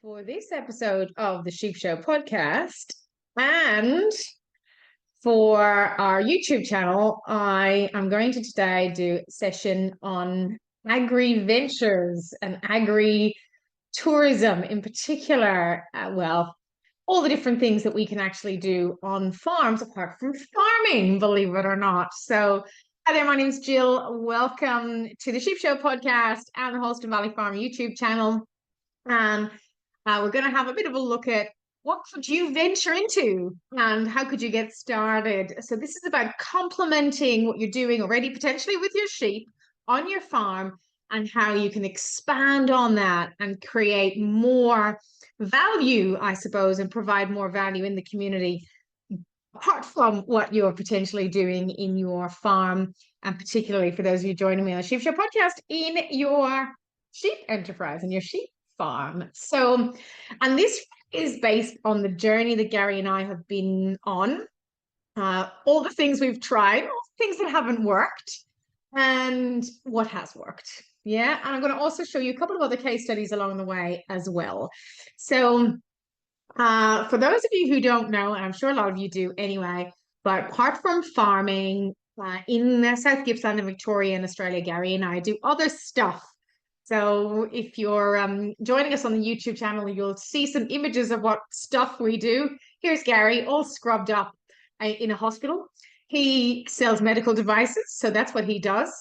For this episode of the Sheep Show podcast and for our YouTube channel, I am going to today do a session on agri-ventures and agri-tourism in particular. All the different things that we can actually do on farms apart from farming, believe it or not. So, hi there, my name's Jill. Welcome to the Sheep Show podcast and the Holston Valley Farm YouTube channel. And we're going to have a bit of a look at what could you venture into and how could you get started. So this is about complementing what you're doing already potentially with your sheep on your farm and how you can expand on that and create more value, I suppose, and provide more value in the community apart from what you're potentially doing in your farm, and particularly for those of you joining me on the Sheep Show podcast in your sheep enterprise and your sheep farm. So, and this is based on the journey that Gary and I have been on, all the things we've tried, all the things that haven't worked, and what has worked. Yeah, and I'm going to also show you a couple of other case studies along the way as well. So, for those of you who don't know, and I'm sure a lot of you do anyway, but apart from farming, in South Gippsland and Victoria in Australia, Gary and I do other stuff. So if you're joining us on the YouTube channel, you'll see some images of what stuff we do. Here's Gary, all scrubbed up in a hospital. He sells medical devices, so that's what he does,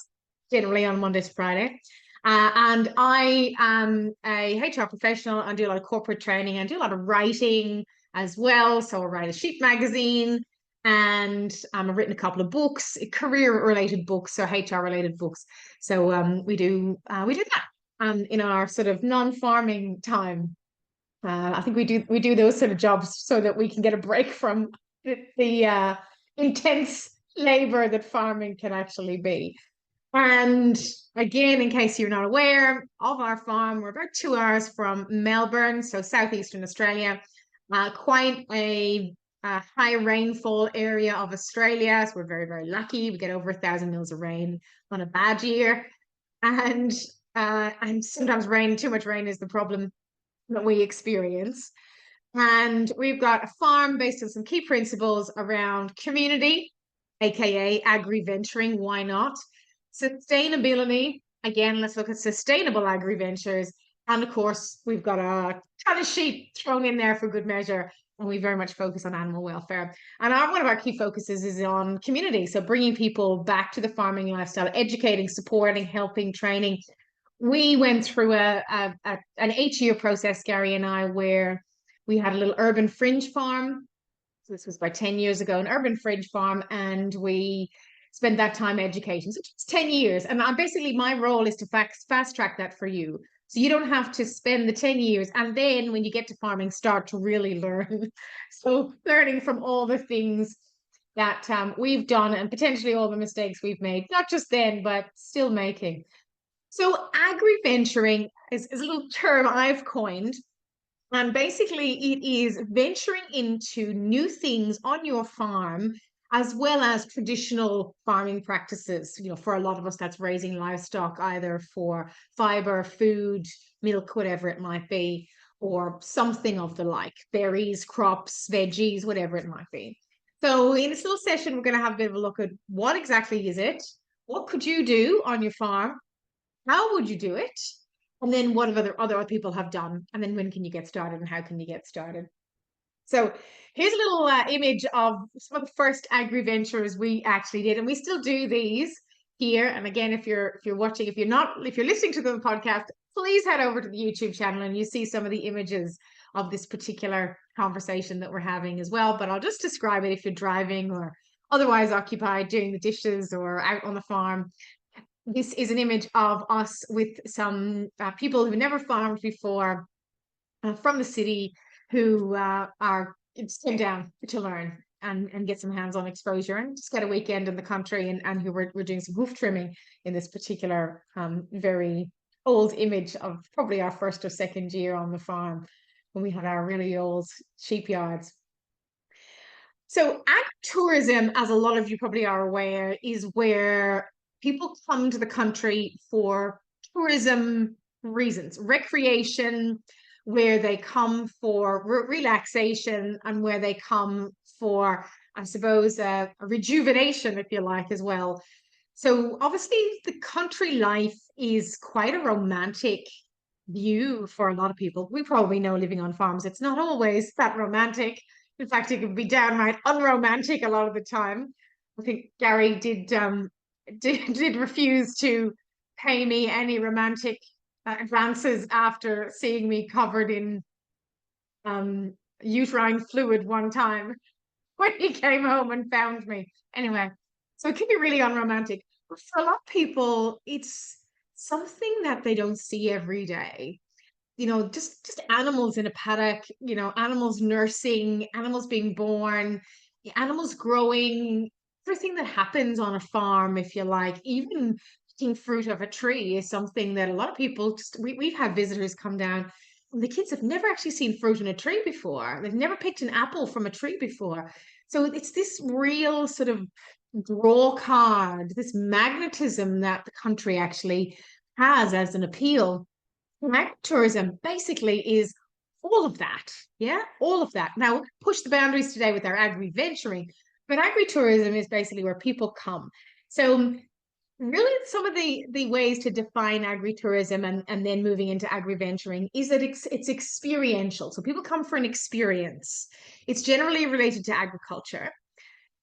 generally on Monday to Friday. And I am a HR professional and do a lot of corporate training and do a lot of writing as well. So I write a sheep magazine and I've written a couple of books, career-related books, so HR-related books. So we do that in our sort of non-farming time. I think we do those sort of jobs so that we can get a break from the intense labor that farming can actually be. And again, in case you're not aware of our farm, we're about 2 hours from Melbourne, so southeastern Australia, quite a high rainfall area of Australia. So we're very, very lucky. We get over 1,000 mils of rain on a bad year. And sometimes too much rain is the problem that we experience. And we've got a farm based on some key principles around community, aka agri-venturing, why not? Sustainability, again, let's look at sustainable agri-ventures. And of course, we've got a ton of sheep thrown in there for good measure. And we very much focus on animal welfare. And one of our key focuses is on community. So bringing people back to the farming lifestyle, educating, supporting, helping, training. We went through an 8-year process, Gary and I, where we had a little urban fringe farm. So this was about 10 years ago, an urban fringe farm. And we spend that time educating. So it's 10 years. And basically my role is to fast track that for you. So you don't have to spend the 10 years. And then when you get to farming, start to really learn. So learning from all the things that we've done and potentially all the mistakes we've made, not just then, but still making. So agri-venturing is a little term I've coined. And basically it is venturing into new things on your farm as well as traditional farming practices. You know, for a lot of us, that's raising livestock, either for fiber, food, milk, whatever it might be, or something of the like, berries, crops, veggies, whatever it might be. So in this little session, we're going to have a bit of a look at what exactly is it? What could you do on your farm? How would you do it? And then what other people have done? And then when can you get started and how can you get started? So here's a little image of some of the first agri-ventures we actually did, and we still do these here. And again, if you're watching, if you're listening to the podcast, please head over to the YouTube channel and you see some of the images of this particular conversation that we're having as well. But I'll just describe it if you're driving or otherwise occupied doing the dishes or out on the farm. This is an image of us with some people who never farmed before from the city, who are came down to learn and get some hands-on exposure and just get a weekend in the country, and who were doing some hoof trimming in this particular very old image of probably our first or second year on the farm when we had our really old sheep yards. So agritourism, as a lot of you probably are aware, is where people come to the country for tourism reasons, recreation, where they come for relaxation and where they come for, I suppose, a rejuvenation, if you like, as well. So obviously, the country life is quite a romantic view for a lot of people. We probably know living on farms, it's not always that romantic. In fact, it can be downright unromantic a lot of the time. I think Gary did refuse to pay me any romantic advances after seeing me covered in uterine fluid one time when he came home and found me. Anyway, so it can be really unromantic. But for a lot of people, it's something that they don't see every day. Just animals in a paddock, animals nursing, animals being born, animals growing, everything that happens on a farm, if you like. Even picking fruit of a tree is something that a lot of people we've had visitors come down, and the kids have never actually seen fruit in a tree before. They've never picked an apple from a tree before. So it's this real sort of draw card, this magnetism that the country actually has as an appeal. Agritourism basically is all of that. Yeah, all of that. Now, push the boundaries today with our agri-venturing, but agritourism is basically where people come. So, really, some of the ways to define agritourism and then moving into agri-venturing is that it's experiential. So, people come for an experience. It's generally related to agriculture.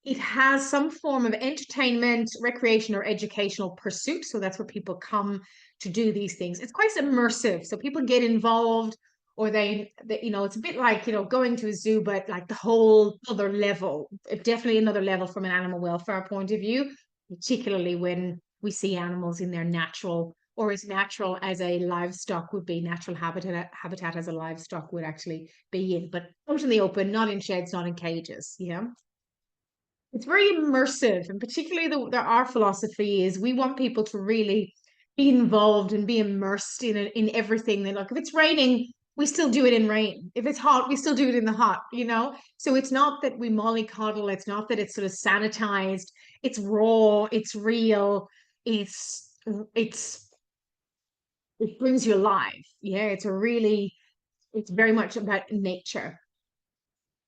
It has some form of entertainment, recreation, or educational pursuit. So that's where people come to do these things. It's quite immersive. So people get involved, or it's a bit like, going to a zoo, but like the whole other level, definitely another level from an animal welfare point of view, particularly when we see animals in their natural or as natural as a livestock would be, natural habitat as a livestock would actually be in, but out in the open, not in sheds, not in cages. Yeah. It's very immersive, and particularly our philosophy is we want people to really be involved and be immersed in everything. They Like, if it's raining, we still do it in rain. If it's hot, we still do it in the hot. So it's not that we mollycoddle, it's not that it's sort of sanitized, it's raw, it's real, it's it brings you alive. Yeah, it's very much about nature.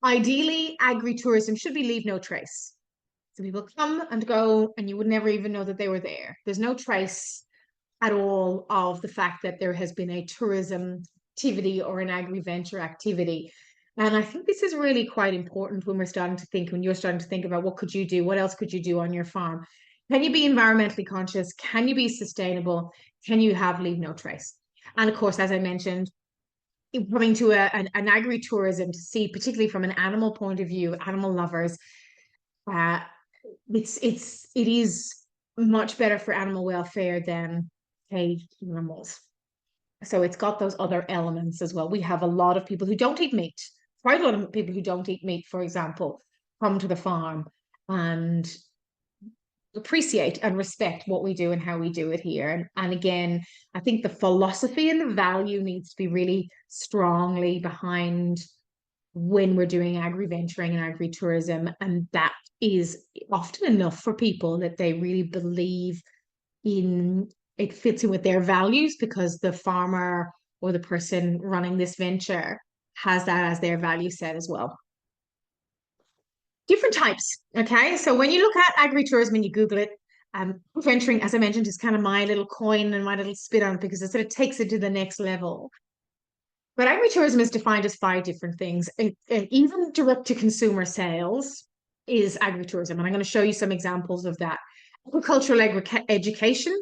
Ideally, agritourism should be leave no trace. So people come and go, and you would never even know that they were there. There's no trace at all of the fact that there has been a tourism activity or an agri-venture activity. And I think this is really quite important when you're starting to think about what could you do? What else could you do on your farm? Can you be environmentally conscious? Can you be sustainable? Can you have leave no trace? And of course, as I mentioned, coming to an agri-tourism to see, particularly from an animal point of view, animal lovers, uh, it is much better for animal welfare than caged animals. So it's got those other elements as well. We have a lot of people who don't eat meat. Quite a lot of people who don't eat meat, for example, come to the farm and appreciate and respect what we do and how we do it here. And again, I think the philosophy and the value needs to be really strongly behind when we're doing agri-venturing and agri-tourism, and that is often enough for people that they really believe in it, fits in with their values because the farmer or the person running this venture has that as their value set as well. Different types. Okay, so when you look at agri-tourism and you Google it, venturing, as I mentioned, is kind of my little coin and my little spin on it because it sort of takes it to the next level. But agritourism is defined as 5 different things. Even direct to consumer sales is agritourism. And I'm going to show you some examples of that. Agricultural education.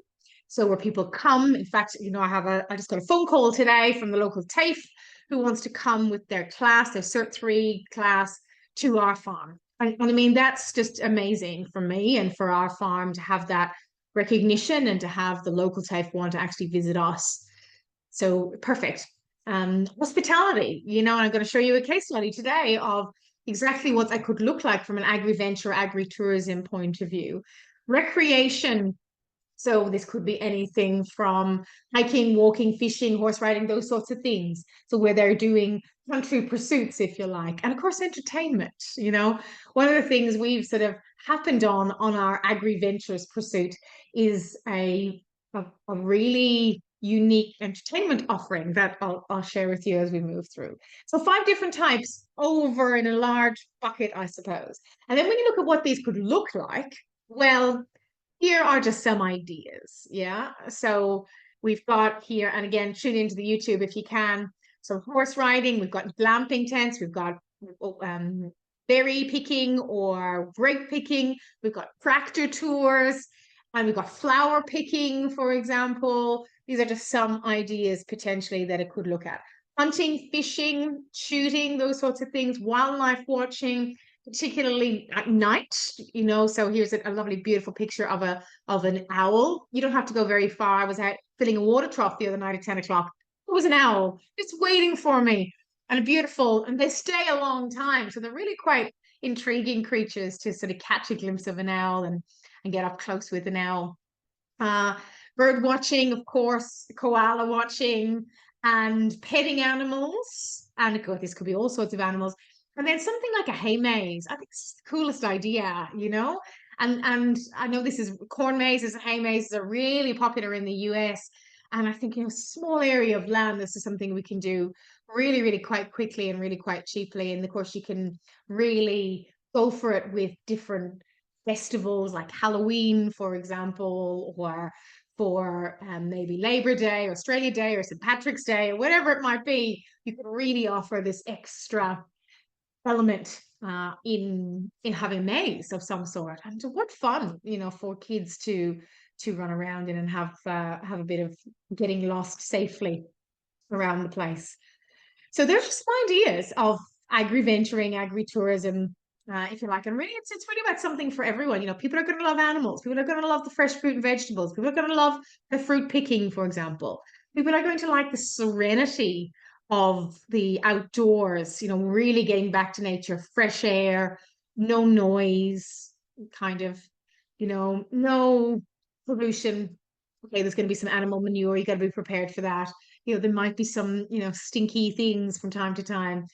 So where people come, in fact, I just got a phone call today from the local TAFE who wants to come with their class, their Cert 3 class, to our farm. And I mean, that's just amazing for me and for our farm to have that recognition and to have the local TAFE want to actually visit us. So perfect. Hospitality, and I'm going to show you a case study today of exactly what that could look like from an agri-venture, agri-tourism point of view. Recreation, so this could be anything from hiking, walking, fishing, horse riding, those sorts of things. So where they're doing country pursuits, if you like. And of course, entertainment, one of the things we've sort of happened on our agri-ventures pursuit is a really unique entertainment offering that I'll share with you as we move through. So 5 different types over in a large bucket, I suppose. And then when you look at what these could look like, well, here are just some ideas. Yeah. So we've got here, and again, tune into the YouTube if you can. So horse riding, we've got glamping tents, we've got berry picking or grape picking, we've got tractor tours, and we've got flower picking, for example. These are just some ideas potentially that it could look at. Hunting, fishing, shooting, those sorts of things, wildlife watching, particularly at night, so here's a lovely beautiful picture of an owl. You don't have to go very far. I was out filling a water trough the other night at 10 o'clock. It was an owl just waiting for me, and and they stay a long time, so they're really quite intriguing creatures to sort of catch a glimpse of an owl and get up close with an owl. Bird watching, of course, koala watching, and petting animals, and this could be all sorts of animals. And then something like a hay maze. I think it's the coolest idea, And I know this is corn mazes and hay mazes are really popular in the US. And I think, small area of land, this is something we can do really, really quite quickly and really quite cheaply. And of course, you can really go for it with different festivals like Halloween, for example, or for maybe Labor Day, Australia Day, or St. Patrick's Day, or whatever it might be. You could really offer this extra element in having a maze of some sort. And what fun, for kids to run around in and have a bit of getting lost safely around the place. So there's just some ideas of agri-venturing, agri-tourism, if you like. And really, it's really about something for everyone. People are going to love animals. People are going to love the fresh fruit and vegetables. People are going to love the fruit picking, for example. People are going to like the serenity of the outdoors, really getting back to nature, fresh air, no noise, kind of, no pollution. Okay, there's going to be some animal manure. You got to be prepared for that. There might be some, stinky things from time to time.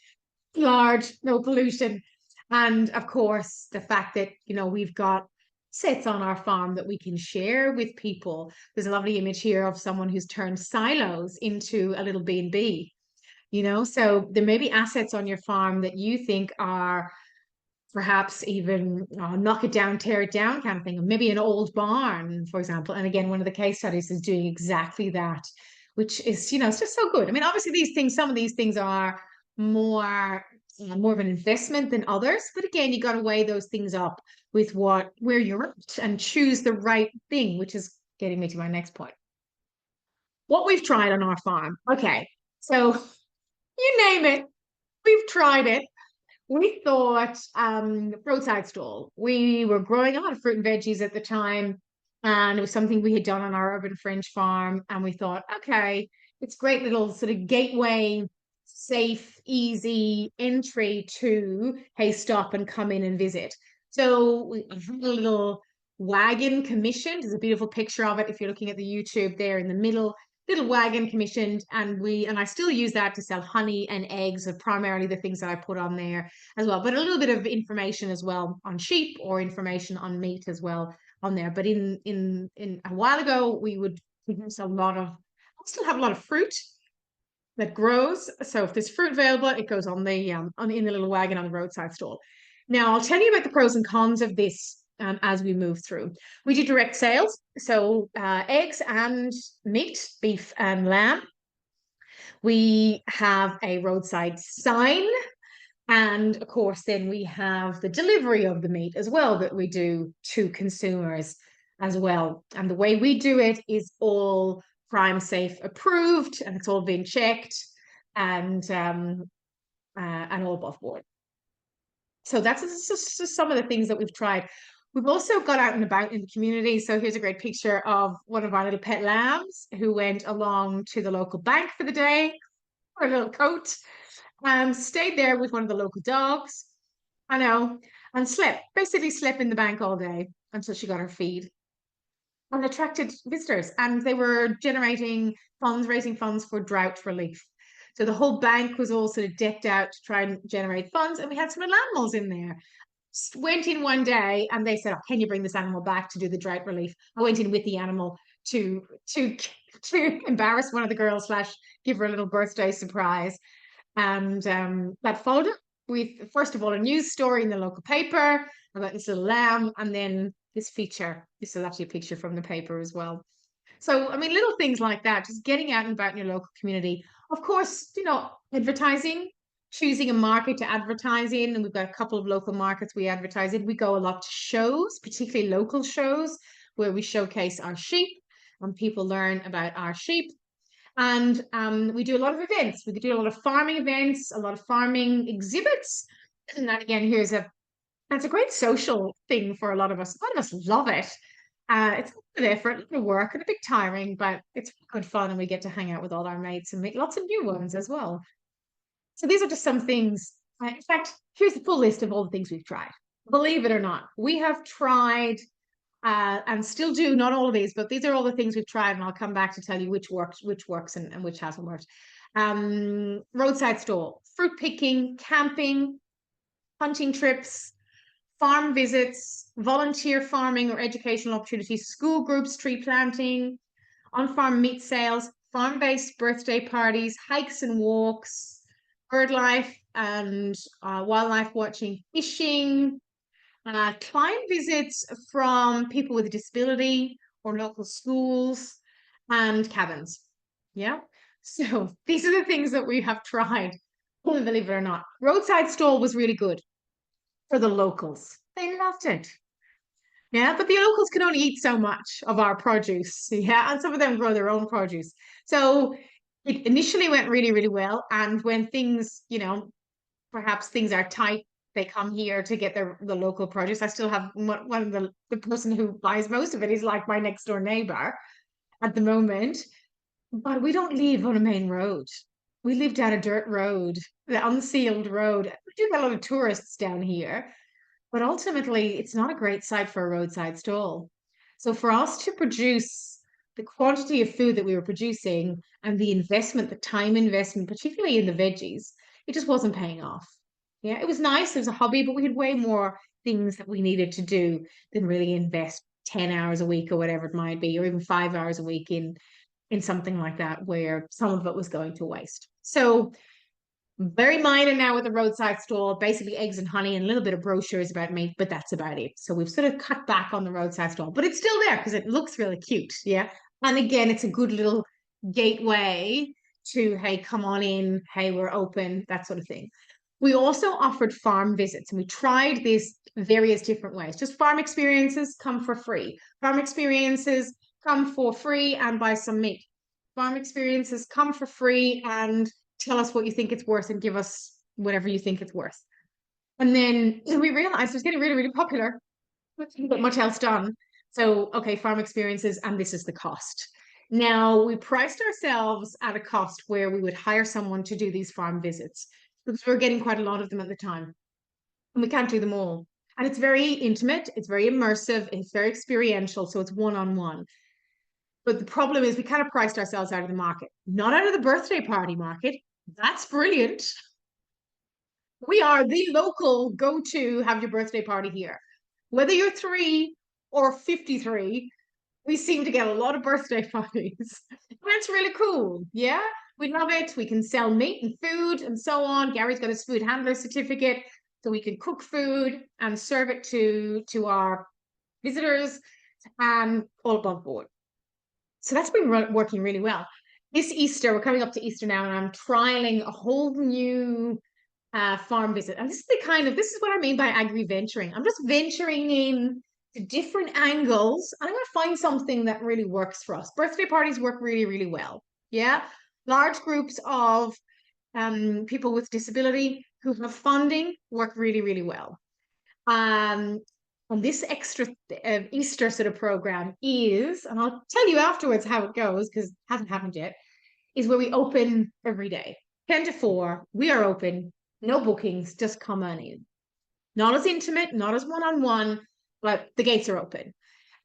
Large, no pollution. And of course, the fact that, we've got sets on our farm that we can share with people. There's a lovely image here of someone who's turned silos into a little B&B, so there may be assets on your farm that you think are perhaps even knock it down, tear it down kind of thing, or maybe an old barn, for example. And again, one of the case studies is doing exactly that, which is, it's just so good. I mean, obviously some of these things are more of an investment than others, but again, you got to weigh those things up with where you're at and choose the right thing, which is getting me to my next point. What we've tried on our farm. Okay, so you name it, we've tried it. We thought roadside stall. We were growing a lot of fruit and veggies at the time, and it was something we had done on our urban fringe farm. And we thought, okay, it's great little sort of gateway, safe, easy entry to, hey, stop and come in and visit. So we had a little wagon commissioned. There's a beautiful picture of it if you're looking at the YouTube there in the middle. Little wagon commissioned, and I still use that to sell honey and eggs, are primarily the things that I put on there as well, but a little bit of information as well on sheep or information on meat as well on there. But in a while ago, we would produce a lot of, I still have a lot of fruit that grows. So if there's fruit available, it goes on in the little wagon on the roadside stall. Now I'll tell you about the pros and cons of this as we move through. We do direct sales, so eggs and meat, beef and lamb. We have a roadside sign, and of course, then we have the delivery of the meat as well that we do to consumers as well. And the way we do it is all Prime Safe approved, and it's all been checked and all above board. So that's just some of the things that we've tried. We've also got out and about in the community. So here's a great picture of one of our little pet lambs who went along to the local bank for the day, her little coat, and stayed there with one of the local dogs. I know, and basically slept in the bank all day until she got her feed, and attracted visitors. And they were raising funds for drought relief. So the whole bank was all sort of decked out to try and generate funds. And we had some little animals in there. Went in one day and they said, oh, can you bring this animal back to do the drought relief? I went in with the animal, to to to embarrass one of the girls slash give her a little birthday surprise. And that followed up with, first of all, a news story in the local paper about this little lamb, and then this feature. This is actually a picture from the paper as well. So, I mean, little things like that, just getting out and about in your local community. Of course, advertising, choosing a market to advertise in. And we've got a couple of local markets we advertise in. We go a lot to shows, particularly local shows, where we showcase our sheep and people learn about our sheep. And we do a lot of events. We do a lot of farming events, a lot of farming exhibits. And that, again, that's a great social thing for a lot of us. A lot of us love it. It's a bit of effort, a bit of work, and a bit tiring, but it's good fun, and we get to hang out with all our mates and make lots of new ones as well. So these are just some things. In fact, here's the full list of all the things we've tried. Believe it or not, we have tried and still do, not all of these, but these are all the things we've tried, and I'll come back to tell you which works and which hasn't worked. Roadside stall, fruit picking, camping, hunting trips, farm visits, volunteer farming or educational opportunities, school groups, tree planting, on-farm meat sales, farm-based birthday parties, hikes and walks, bird life and wildlife watching, fishing, client visits from people with disability or local schools, and cabins. Yeah. So these are the things that we have tried. Believe it or not, roadside stall was really good for the locals. They loved it. Yeah, but the locals can only eat so much of our produce. Yeah, and some of them grow their own produce. So it initially went really, really well. And when things, perhaps things are tight, they come here to get the local produce. I still have one of the person who buys most of it is like my next door neighbor at the moment. But we don't live on a main road. We live down a dirt road, the unsealed road. We do get a lot of tourists down here, but ultimately it's not a great site for a roadside stall. So for us to produce the quantity of food that we were producing and the investment, the time investment, particularly in the veggies, it just wasn't paying off. Yeah, it was nice. It was a hobby, but we had way more things that we needed to do than really invest 10 hours a week or whatever it might be, or even 5 hours a week in something like that, where some of it was going to waste. So very minor now with the roadside stall, basically eggs and honey and a little bit of brochures about meat, but that's about it. So we've sort of cut back on the roadside stall, but it's still there because it looks really cute. Yeah. And again, it's a good little gateway to, hey, come on in. Hey, we're open, that sort of thing. We also offered farm visits, and we tried this various different ways. Just farm experiences come for free. Farm experiences come for free and buy some meat. Farm experiences come for free and tell us what you think it's worth and give us whatever you think it's worth. And then we realized it was getting really, really popular. We couldn't get much else done. So, okay, farm experiences, and this is the cost. Now, we priced ourselves at a cost where we would hire someone to do these farm visits because we were getting quite a lot of them at the time. And we can't do them all. And it's very intimate, it's very immersive, it's very experiential. So it's one-on-one. But the problem is we kind of priced ourselves out of the market, not out of the birthday party market. That's brilliant. We are the local go-to have your birthday party here. Whether you're 3 or 53, we seem to get a lot of birthday parties. That's really cool. Yeah, we love it. We can sell meat and food and so on. Gary's got his food handler certificate, so we can cook food and serve it to our visitors and all above board. So that's been working really well. This Easter, we're coming up to Easter now, and I'm trialing a whole new farm visit. And this is what I mean by agri-venturing. I'm just venturing in to different angles. I'm going to find something that really works for us. Birthday parties work really, really well. Yeah. Large groups of people with disability who have funding work really, really well. And this extra Easter sort of program is, and I'll tell you afterwards how it goes because it hasn't happened yet, is where we open every day. 10 to 4, we are open, no bookings, just come on in. Not as intimate, not as one-on-one, but the gates are open.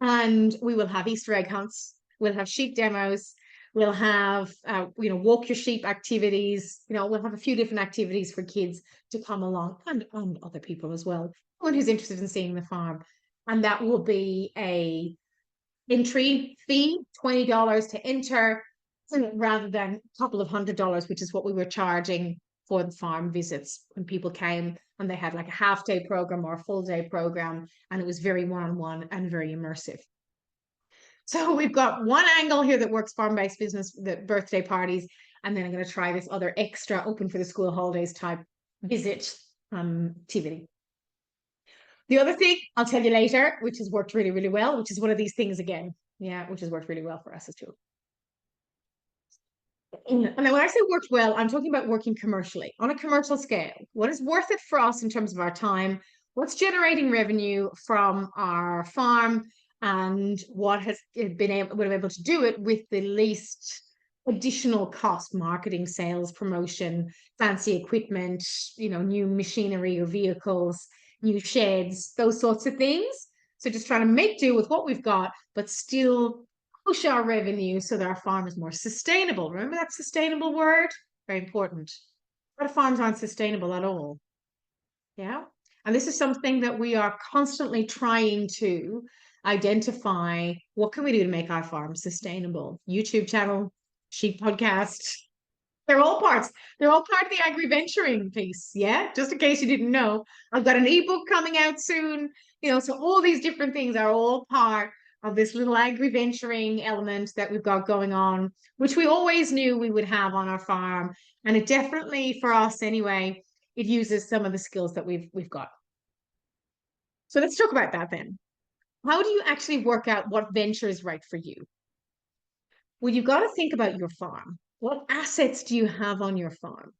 And we will have Easter egg hunts, we'll have sheep demos, we'll have, walk your sheep activities, we'll have a few different activities for kids to come along and other people as well. Someone who's interested in seeing the farm. And that will be a entry fee, $20 to enter, rather than a couple of $100, which is what we were charging for the farm visits when people came and they had like a half day program or a full day program, and it was very one-on-one and very immersive. So we've got one angle here that works farm-based business, the birthday parties, and then I'm going to try this other extra open for the school holidays type visit activity. The other thing I'll tell you later, which has worked really, really well, which is one of these things again, yeah, which has worked really well for us as too. And then when I say worked well, I'm talking about working commercially on a commercial scale. What is worth it for us in terms of our time? What's generating revenue from our farm, and what has been able to do it with the least additional cost: marketing, sales, promotion, fancy equipment, new machinery or vehicles, new sheds, those sorts of things. So just trying to make do with what we've got, but still push our revenue so that our farm is more sustainable. Remember that sustainable word? Very important. A lot of farms aren't sustainable at all. Yeah. And this is something that we are constantly trying to identify. What can we do to make our farm sustainable? YouTube channel, sheep podcast. They're all parts. They're all part of the agri-venturing piece. Yeah. Just in case you didn't know, I've got an ebook coming out soon. So all these different things are all part of this little agri-venturing element that we've got going on, which we always knew we would have on our farm. And it definitely, for us anyway, it uses some of the skills that we've got. So let's talk about that then. How do you actually work out what venture is right for you? Well, you've got to think about your farm. What assets do you have on your farm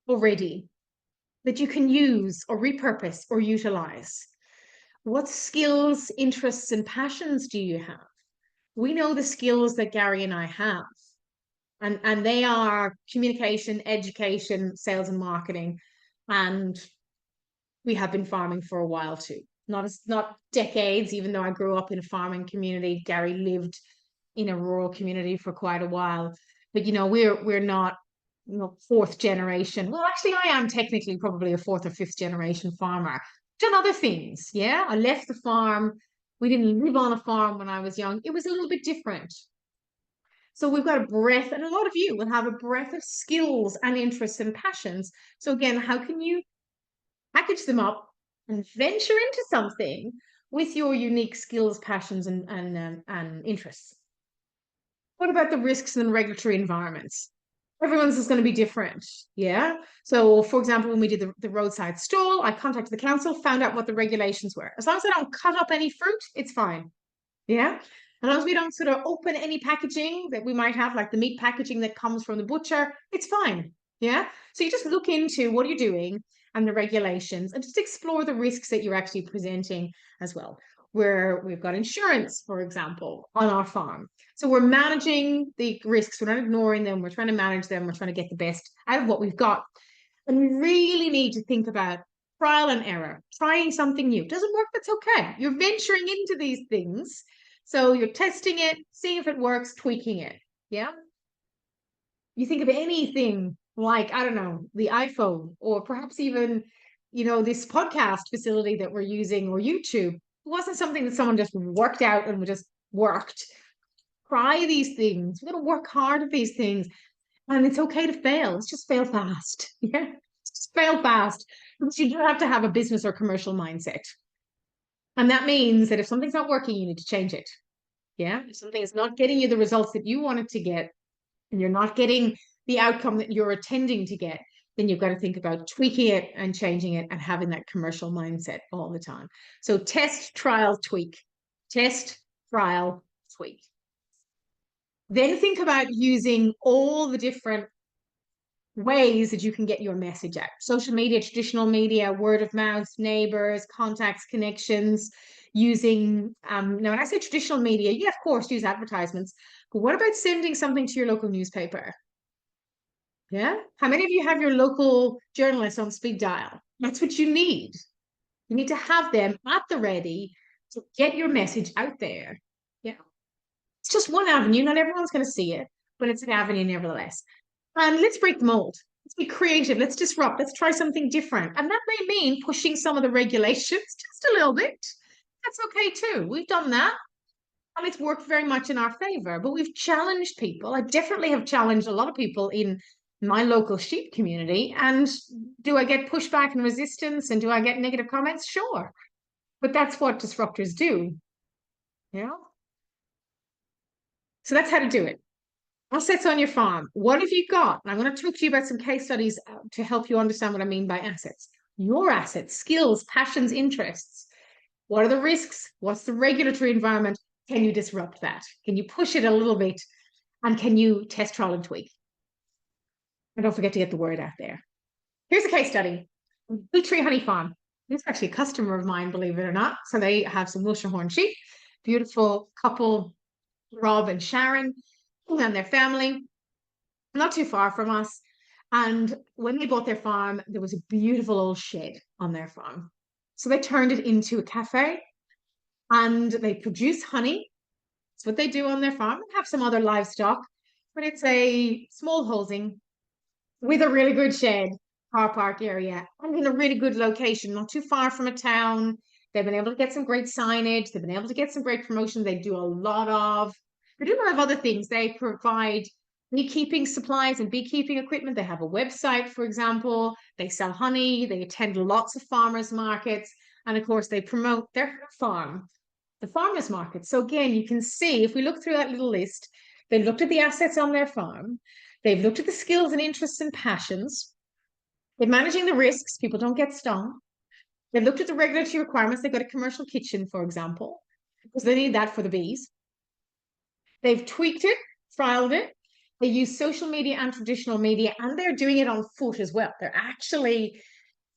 already that you can use or repurpose or utilize? What skills, interests, and passions do you have? We know the skills that Gary and I have, and they are communication, education, sales, and marketing. And we have been farming for a while too. Not decades, even though I grew up in a farming community. Gary lived in a rural community for quite a while. But we're not fourth generation. Well, actually, I am technically probably a fourth or fifth generation farmer. Done other things. Yeah, I left the farm. We didn't live on a farm when I was young. It was a little bit different. So we've got a breadth, and a lot of you will have a breadth of skills and interests and passions. So again, how can you package them up and venture into something with your unique skills, passions, and interests? What about the risks and regulatory environments? Everyone's is going to be different. Yeah. So, for example, when we did the roadside stall, I contacted the council, found out what the regulations were. As long as I don't cut up any fruit, it's fine. Yeah. As long as we don't sort of open any packaging that we might have, like the meat packaging that comes from the butcher, it's fine. Yeah. So you just look into what you're doing and the regulations, and just explore the risks that you're actually presenting as well. Where we've got insurance, for example, on our farm. So we're managing the risks. We're not ignoring them. We're trying to manage them. We're trying to get the best out of what we've got. And we really need to think about trial and error, trying something new. Doesn't work, that's okay. You're venturing into these things. So you're testing it, seeing if it works, tweaking it. Yeah. You think of anything like, I don't know, the iPhone, or perhaps even, this podcast facility that we're using, or YouTube. It wasn't something that someone just worked out and just worked. Try these things. We're going to work hard at these things. And it's okay to fail. Let's just fail fast. Yeah. Just fail fast. Because you don't have to have a business or commercial mindset. And that means that if something's not working, you need to change it. Yeah. If something is not getting you the results that you wanted to get, and you're not getting the outcome that you're intending to get, then you've got to think about tweaking it and changing it and having that commercial mindset all the time. So test, trial, tweak. Test, trial, tweak. Then think about using all the different ways that you can get your message out. Social media, traditional media, word of mouth, neighbors, contacts, connections, using, now when I say traditional media, yeah, of course, use advertisements, but what about sending something to your local newspaper? Yeah. How many of you have your local journalists on speed dial? That's what you need. You need to have them at the ready to get your message out there. Yeah. It's just one avenue. Not everyone's going to see it, but it's an avenue nevertheless. And let's break the mold. Let's be creative. Let's disrupt. Let's try something different. And that may mean pushing some of the regulations just a little bit. That's okay too. We've done that. And it's worked very much in our favor, but we've challenged people. I definitely have challenged a lot of people in my local sheep community. And do I get pushback and resistance? And do I get negative comments? Sure. But that's what disruptors do. Yeah. So that's how to do it. Assets on your farm. What have you got? And I'm going to talk to you about some case studies to help you understand what I mean by assets. Your assets, skills, passions, interests. What are the risks? What's the regulatory environment? Can you disrupt that? Can you push it a little bit? And can you test, trial, and tweak? And don't forget to get the word out there. Here's a case study. Blue Tree Honey Farm. This is actually a customer of mine, believe it or not. So they have some Wiltshire Horn sheep. Beautiful couple, Rob and Sharon, and their family, not too far from us. And when they bought their farm, there was a beautiful old shed on their farm. So they turned it into a cafe and they produce honey. That's what they do on their farm. They have some other livestock, but it's a small housing with a really good shed, car park area, and in a really good location, not too far from a town. They've been able to get some great signage. They've been able to get some great promotion. They do a lot of other things. They provide beekeeping supplies and beekeeping equipment. They have a website, for example. They sell honey. They attend lots of farmers markets. And of course, they promote their farm, the farmers market. So again, you can see, if we look through that little list, they looked at the assets on their farm. They've looked at the skills and interests and passions. They're managing the risks. People don't get stung. They've looked at the regulatory requirements. They've got a commercial kitchen, for example, because they need that for the bees. They've tweaked it, trialed it. They use social media and traditional media, and they're doing it on foot as well. They're actually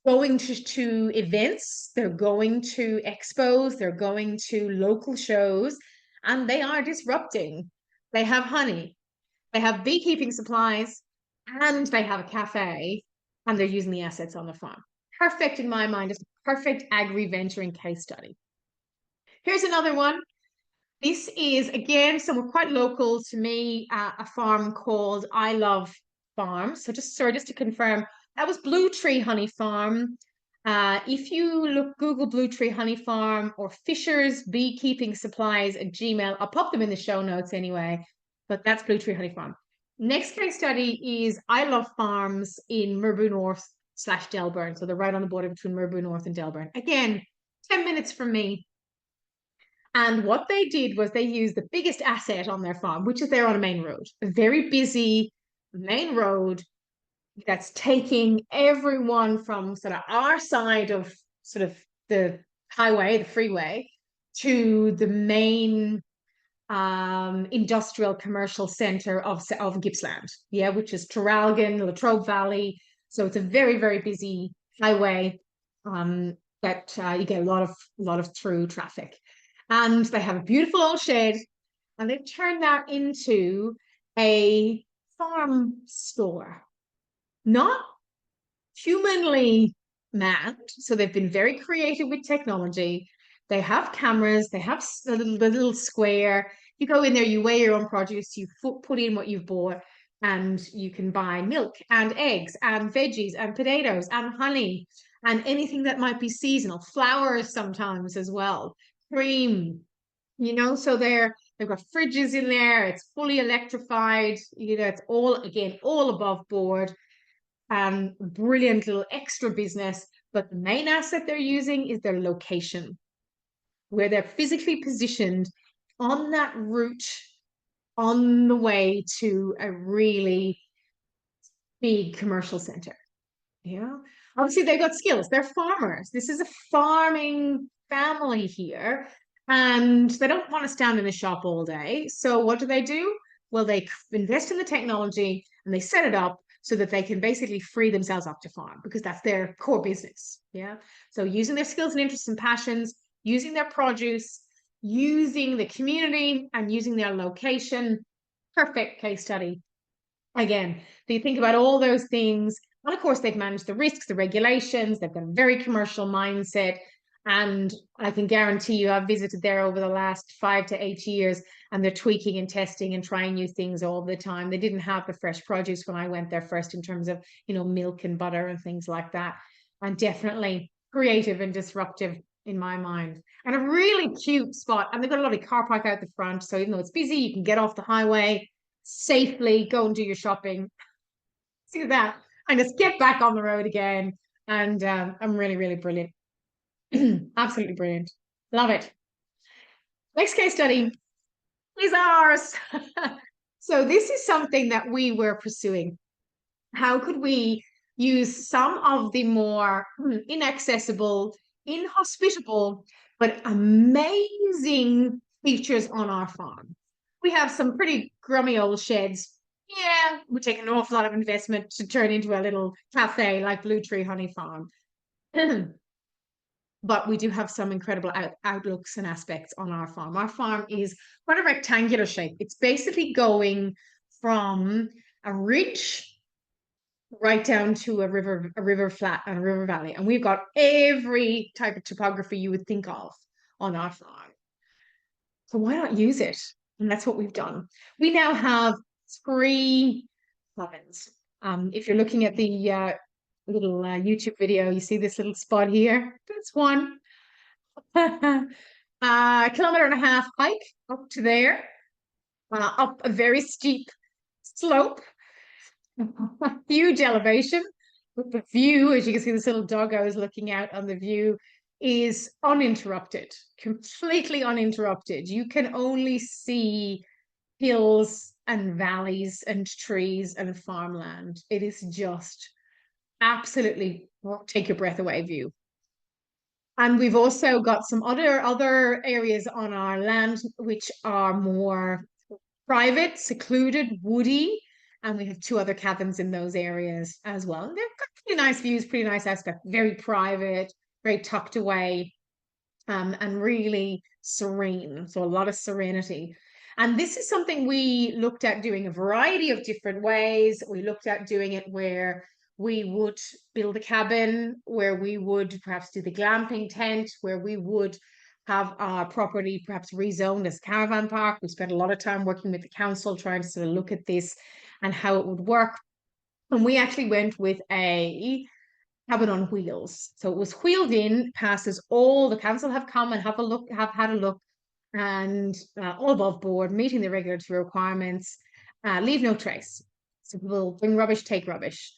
going to events, they're going to expos, they're going to local shows, and they are disrupting. They have honey, they have beekeeping supplies, and they have a cafe, and they're using the assets on the farm. Perfect in my mind. It's a perfect agri-venturing case study. Here's another one. This is, again, somewhere quite local to me, a farm called I Love Farm. So just to confirm, that was Blue Tree Honey Farm. If you Google Blue Tree Honey Farm or Fisher's Beekeeping Supplies at Gmail, I'll pop them in the show notes anyway, but that's Blue Tree Honey Farm. Next case study is I Love Farms in Mirbeau North / Delburn. So they're right on the border between Mirbeau North and Delburn. Again, 10 minutes from me. And what they did was they used the biggest asset on their farm, which is there on a main road, a very busy main road that's taking everyone from sort of our side of sort of the highway, the freeway, to the main industrial commercial center of Gippsland, yeah, which is Traralgon, Latrobe Valley. So it's a very, very busy highway that you get a lot of through traffic. And they have a beautiful old shed, and they've turned that into a farm store. Not humanly manned, so they've been very creative with technology. They have cameras, they have the little square. You go in there, you weigh your own produce, you put in what you've bought, and you can buy milk and eggs and veggies and potatoes and honey and anything that might be seasonal, flowers sometimes as well, cream, so they've got fridges in there. It's fully electrified, it's all above board, and brilliant little extra business. But the main asset they're using is their location, where they're physically positioned on that route on the way to a really big commercial center. Obviously they've got skills. They're farmers. This is a farming family here, and they don't want to stand in a shop all day. So what do? Well, they invest in the technology and they set it up so that they can basically free themselves up to farm, because that's their core business. So using their skills and interests and passions, using their produce, using the community, and using their location. Perfect case study. Again, do you think about all those things? And of course, they've managed the risks, the regulations. They've got a very commercial mindset. And I can guarantee you, I've visited there over the last 5 to 8 years, and they're tweaking and testing and trying new things all the time. They didn't have the fresh produce when I went there first, in terms of, milk and butter and things like that. And definitely creative and disruptive in my mind. And a really cute spot. And they've got a lovely car park out the front. So even though it's busy, you can get off the highway safely, go and do your shopping. See that. And just get back on the road again. And I'm really, really brilliant. Absolutely brilliant. Love it. Next case study is ours. So this is something that we were pursuing. How could we use some of the more inaccessible, inhospitable, but amazing features on our farm? We have some pretty grummy old sheds. Yeah, we take an awful lot of investment to turn into a little cafe like Blue Tree Honey Farm. But we do have some incredible outlooks and aspects on our farm. Our farm is quite a rectangular shape. It's basically going from a ridge right down to a river flat and a river valley. And we've got every type of topography you would think of on our farm. So why not use it? And that's what we've done. We now have 3 ovens. If you're looking at the little YouTube video, you see this little spot here. That's one. A kilometer and a half hike up to there, up a very steep slope, huge elevation. But the view, as you can see, this little doggo is looking out on the view, is uninterrupted, completely uninterrupted. You can only see hills and valleys and trees and farmland. It is just absolutely take your breath away view. And we've also got some other areas on our land which are more private, secluded, woody, and we have 2 other cabins in those areas as well. And they've got pretty nice views, pretty nice aspect, very private, very tucked away, and really serene. So a lot of serenity. And this is something we looked at doing a variety of different ways. We looked at doing it where we would build a cabin, where we would perhaps do the glamping tent, where we would have our property perhaps rezoned as caravan park. We spent a lot of time working with the council trying to sort of look at this and how it would work. And we actually went with a cabin on wheels. So it was wheeled in, passes all the council have come and have had a look, and all above board, meeting the regulatory requirements, leave no trace. So people bring rubbish, take rubbish.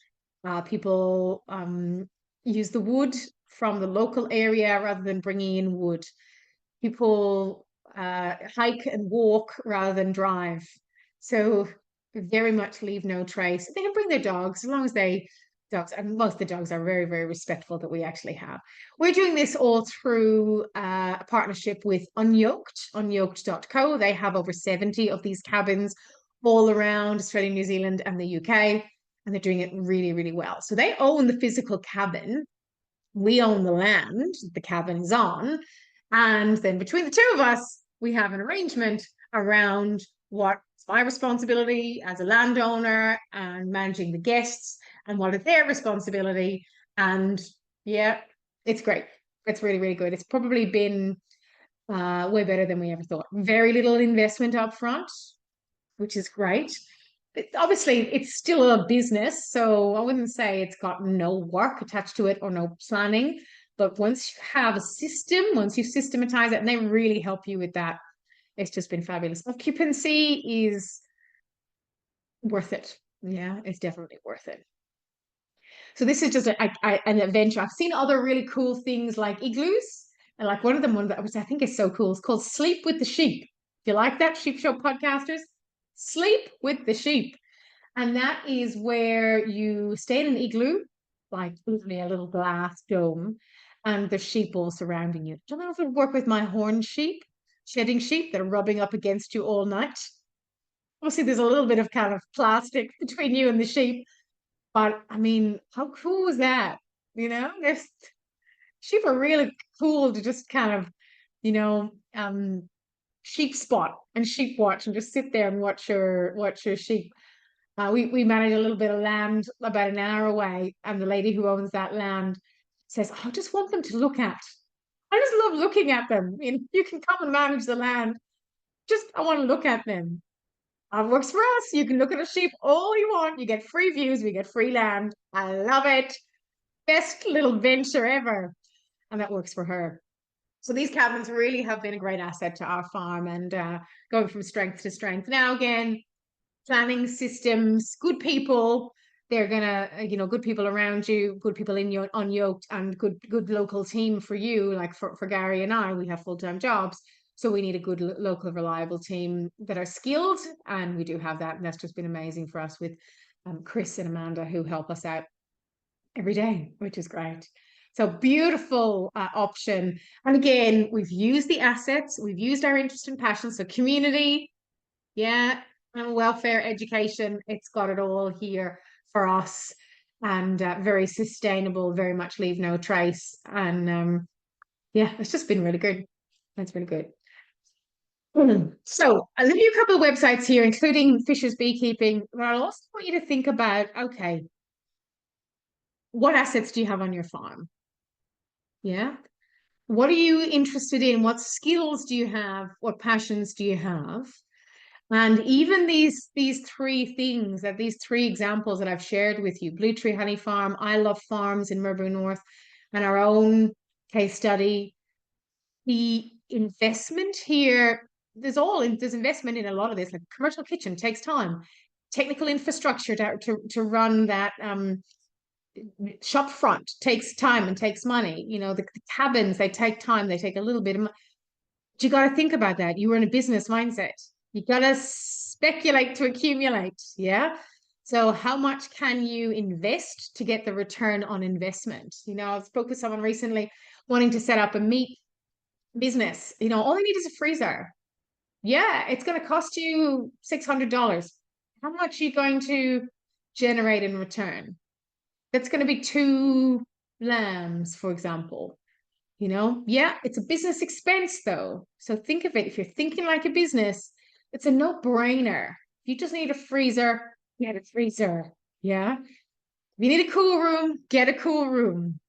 People use the wood from the local area rather than bringing in wood. People hike and walk rather than drive. So very much leave no trace. They can bring their dogs as long as dogs, and most of the dogs are very, very respectful that we actually have. We're doing this all through a partnership with unyoked.co. They have over 70 of these cabins all around Australia, New Zealand, and the UK. And they're doing it really, really well. So they own the physical cabin. We own the land the cabin is on. And then between the 2 of us, we have an arrangement around what's my responsibility as a landowner and managing the guests and what is their responsibility. And yeah, it's great. It's really, really good. It's probably been way better than we ever thought. Very little investment up front, which is great. Obviously, it's still a business, so I wouldn't say it's got no work attached to it or no planning. But once you have a system, once you systematize it, and they really help you with that, it's just been fabulous. Occupancy is worth it. Yeah, it's definitely worth it. So this is just an adventure. I've seen other really cool things like igloos, and like one of them, which I think is so cool, is called Sleep with the Sheep. Do you like that, Sheep Show podcasters? Sleep with the Sheep. And that is where you stay in an igloo, like literally a little glass dome, and there's sheep all surrounding you. Don't know if it would work with my horn sheep, shedding sheep that are rubbing up against you all night. Obviously, there's a little bit of kind of plastic between you and the sheep, but I mean, how cool is that? You know, there's sheep are really cool to just kind of, you know, sheep spot and sheep watch and just sit there and watch your sheep. We manage a little bit of land about an hour away, and the lady who owns that land says, I just want them to look at. I just love looking at them. I mean, you can come and manage the land. Just, I want to look at them. It works for us. You can look at a sheep all you want. You get free views. We get free land. I love it. Best little venture ever. And that works for her. So these cabins really have been a great asset to our farm, and going from strength to strength. Now, again, planning systems, good people. They're gonna, good people around you, good people in your unyoked, and good local team for you. Like for Gary and I, we have full-time jobs, so we need a good local, reliable team that are skilled, and we do have that. And that's just been amazing for us with Chris and Amanda, who help us out every day, which is great. So beautiful option. And again, we've used the assets, we've used our interest and passion. So community, yeah, and welfare, education, it's got it all here for us. And very sustainable, very much leave no trace. And yeah, it's just been really good. That's really good. So I'll give you a couple of websites here, including Fisher's Beekeeping, but I'll also want you to think about, okay, what assets do you have on your farm? Yeah. What are you interested in? What skills do you have? What passions do you have? And even these three things, that these three examples that I've shared with you, Blue Tree Honey Farm, I Love Farms in Mirbery North, and our own case study, the investment here, there's investment in a lot of this. Like commercial kitchen takes time, technical infrastructure to run that shop front takes time and takes money. The cabins, they take time, they take a little bit of money. You got to think about that. You were in a business mindset. You got to speculate to accumulate. Yeah. So how much can you invest to get the return on investment? I spoke with someone recently wanting to set up a meat business. All you need is a freezer. Yeah, it's going to cost you $600. How much are you going to generate in return? That's going to be 2 lambs, for example. Yeah, it's a business expense though. So think of it. If you're thinking like a business, it's a no-brainer. You just need a freezer, get a freezer. Yeah. If you need a cool room, get a cool room.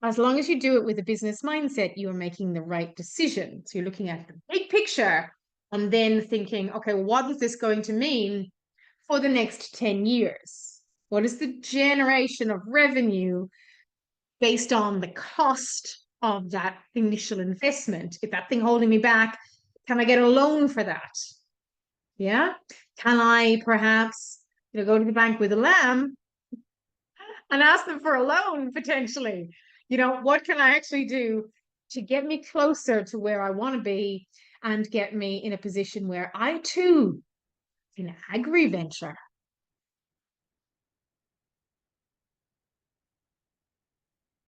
As long as you do it with a business mindset, you are making the right decision. So you're looking at the big picture and then thinking, okay, what is this going to mean for the next 10 years? What is the generation of revenue based on the cost of that initial investment? If that thing holding me back, can I get a loan for that? Yeah. Can I perhaps, go to the bank with a lamb and ask them for a loan potentially? What can I actually do to get me closer to where I want to be and get me in a position where I too can agri-venture?